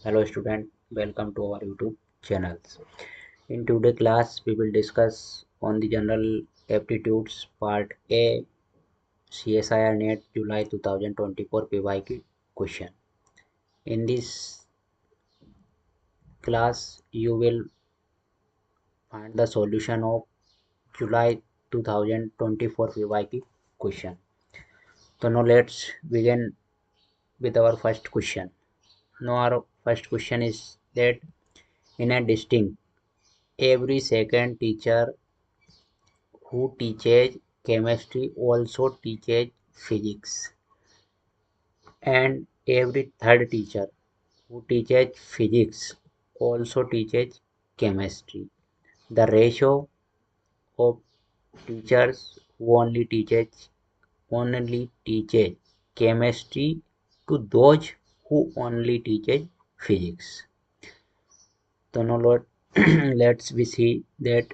Hello student, welcome to our YouTube channels. In today's class, we will discuss on the general aptitudes part A, CSIR NET July 2024 PYQ question. In this class, you will find the solution of July 2024 PYQ question. So now let's begin with our first question. Now our first question is that in a distinct every second teacher who teaches chemistry also teaches physics, and every third teacher who teaches physics also teaches chemistry. The ratio of teachers who only teaches chemistry to those who only teaches physics. So now let's we see that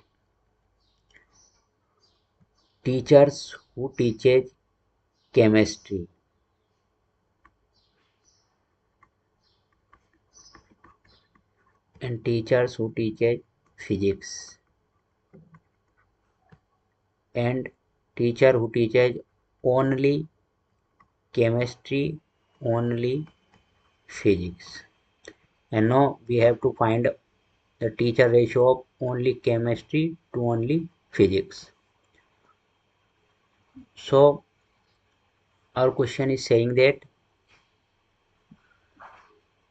teachers who teaches chemistry and teachers who teaches physics and teacher who teaches only chemistry, only physics. And now we have to find the teacher ratio of only chemistry to only physics. So our question is saying that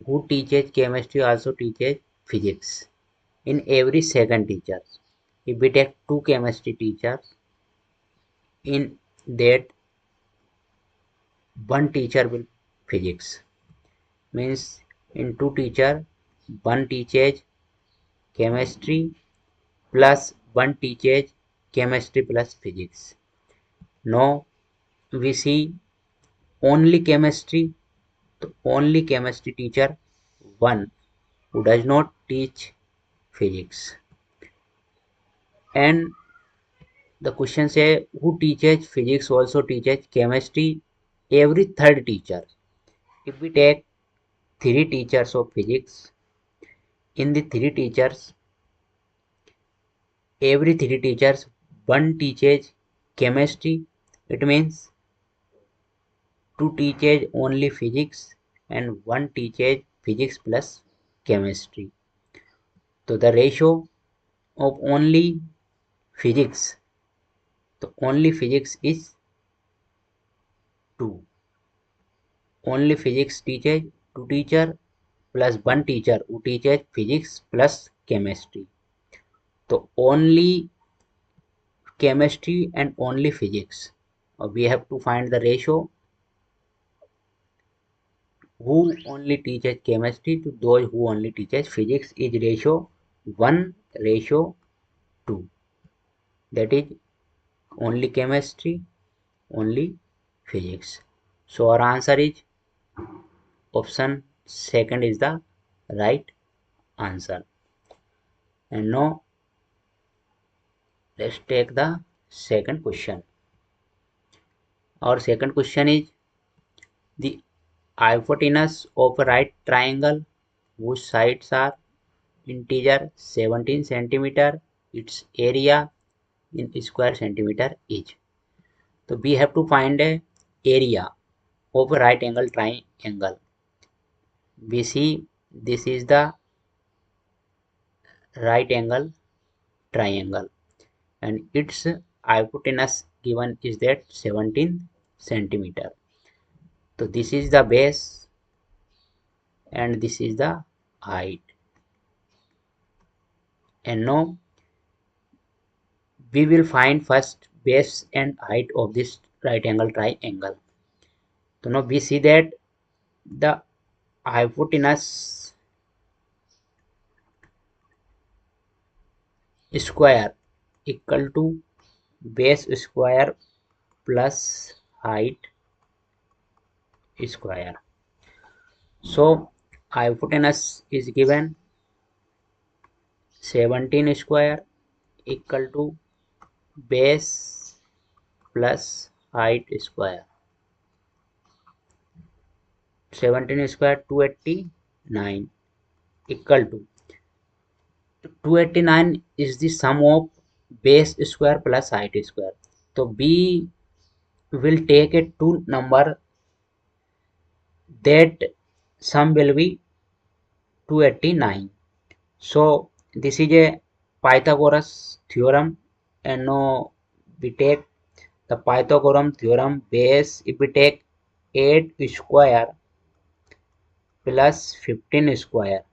who teaches chemistry also teaches physics in every second teacher. If we take two chemistry teachers, in that one teacher will physics, means in two teacher one teaches chemistry plus one teaches chemistry plus physics. Now we see only chemistry, the only chemistry teacher one who does not teach physics. And the question say who teaches physics also teaches chemistry, every third teacher. If we take three teachers of physics, in the three teachers, every three teachers one teaches chemistry, it means two teaches only physics and one teaches physics plus chemistry. So the ratio of physics only physics is 2. Only physics teaches two teacher plus one teacher who teaches physics plus chemistry. So only chemistry and only physics. We have to find the ratio who only teaches chemistry to those who only teaches physics is ratio 1 ratio 2. That is only chemistry, only physics. So our answer is option second is the right answer. And now let's take the second question. Our second question is the hypotenuse of a right triangle whose sides are integer 17 centimeter, its area in square centimeter each. So we have to find a area of a right angle triangle. We see this is the right angle triangle and its hypotenuse given is that 17 centimeter. So this is the base and this is the height. And now we will find first base and height of this right angle triangle. So now we see that the hypotenuse square equal to base square plus height square. So hypotenuse is given 17 square equal to base plus height square. 17 square 289 equal to 289 is the sum of base square plus height square. So B will take a two number, that sum will be 289. So this is a Pythagoras theorem, and now we take the Pythagoras theorem base. If we take 8 square plus 15 square,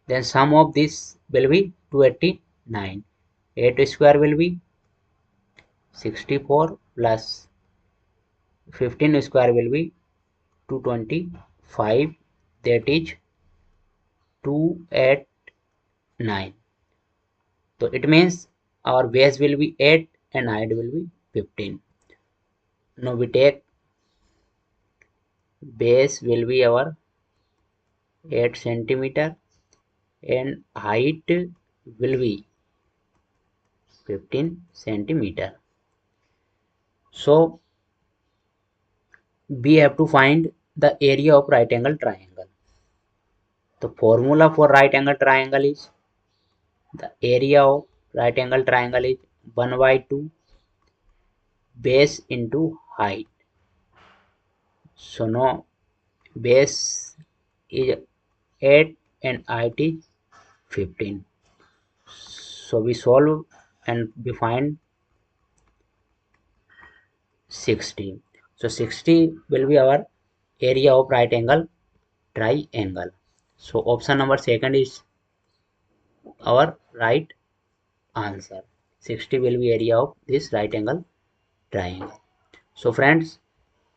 then sum of this will be 289. 8 square will be 64 plus 15 square will be 225, that is 289. So it means our base will be 8 and height will be 15. Now we take base will be our 8 centimeter and height will be 15 centimeter. So we have to find the area of right angle triangle. The formula for right angle triangle is, the area of right angle triangle is 1 by 2 base into height. So now base is 8 and height is 15. So we solve and we find 60. So 60 will be our area of right angle triangle. So option number second is our right answer. 60 will be area of this right angle triangle. So friends,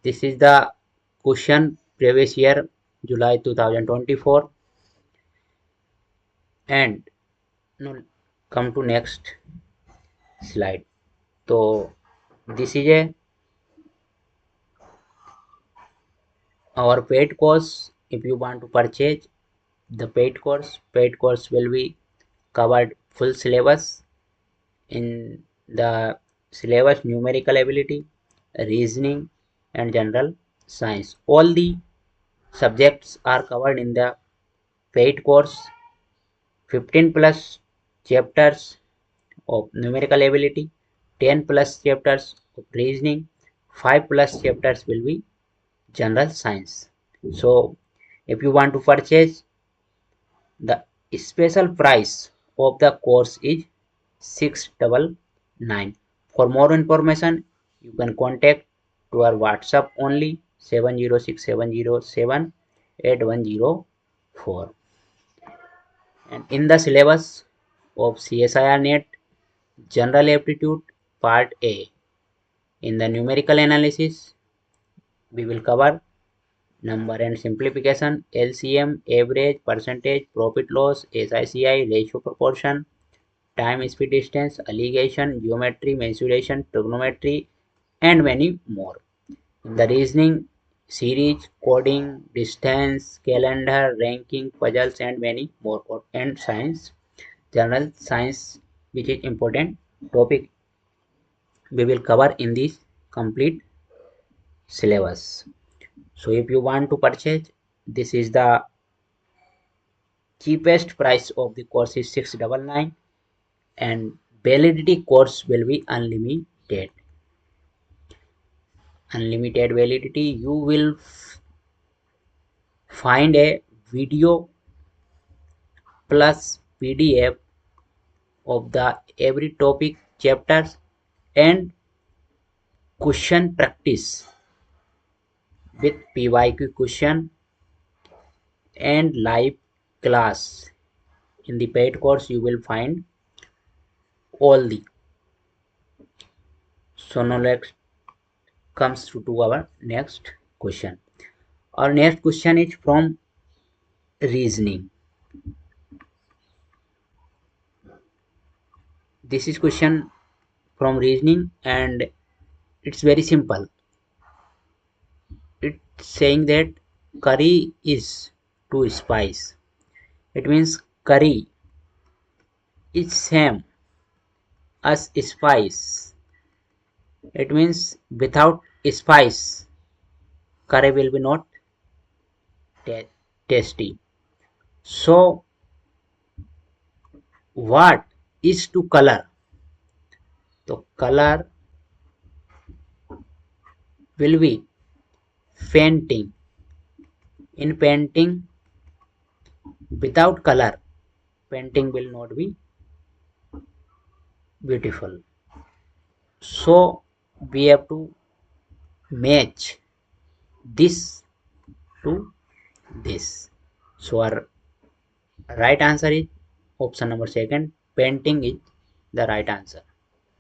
this is the question previous year July 2024, and now come to next slide. So this is a our paid course. If you want to purchase the paid course will be covered full syllabus. In the syllabus, numerical ability, reasoning and general science, all the subjects are covered in the paid course. 15 plus chapters of numerical ability, 10 plus chapters of reasoning, 5 plus chapters will be general science. So if you want to purchase, the special price of the course is 699. For more information, you can contact to our WhatsApp only 7067078104. And in the syllabus of CSIR NET General Aptitude Part A, in the numerical analysis, we will cover number and simplification, LCM, average, percentage, profit loss, SICI, ratio proportion, time, speed, distance, alligation, geometry, mensuration, trigonometry, and many more. In the reasoning, series, coding, distance, calendar, ranking, puzzles, and many more. And science, general science, which is important topic, we will cover in this complete syllabus. So if you want to purchase, this is the cheapest price of the course is 699, and validity course will be unlimited. Unlimited validity, you will find a video plus PDF of the every topic chapters and question practice with PYQ question and live class. In the paid course you will find all the. So now let's comes to our next question. Our next question is from reasoning. This is question from reasoning, and it's very simple. It's saying that curry is to spice. It means curry is same as spice. It means without spice, curry will be not tasty. So what is to color? तो color will be painting. In painting, without color, painting will not be beautiful. So we have to match this to this. So our right answer is option number second. Painting is the right answer.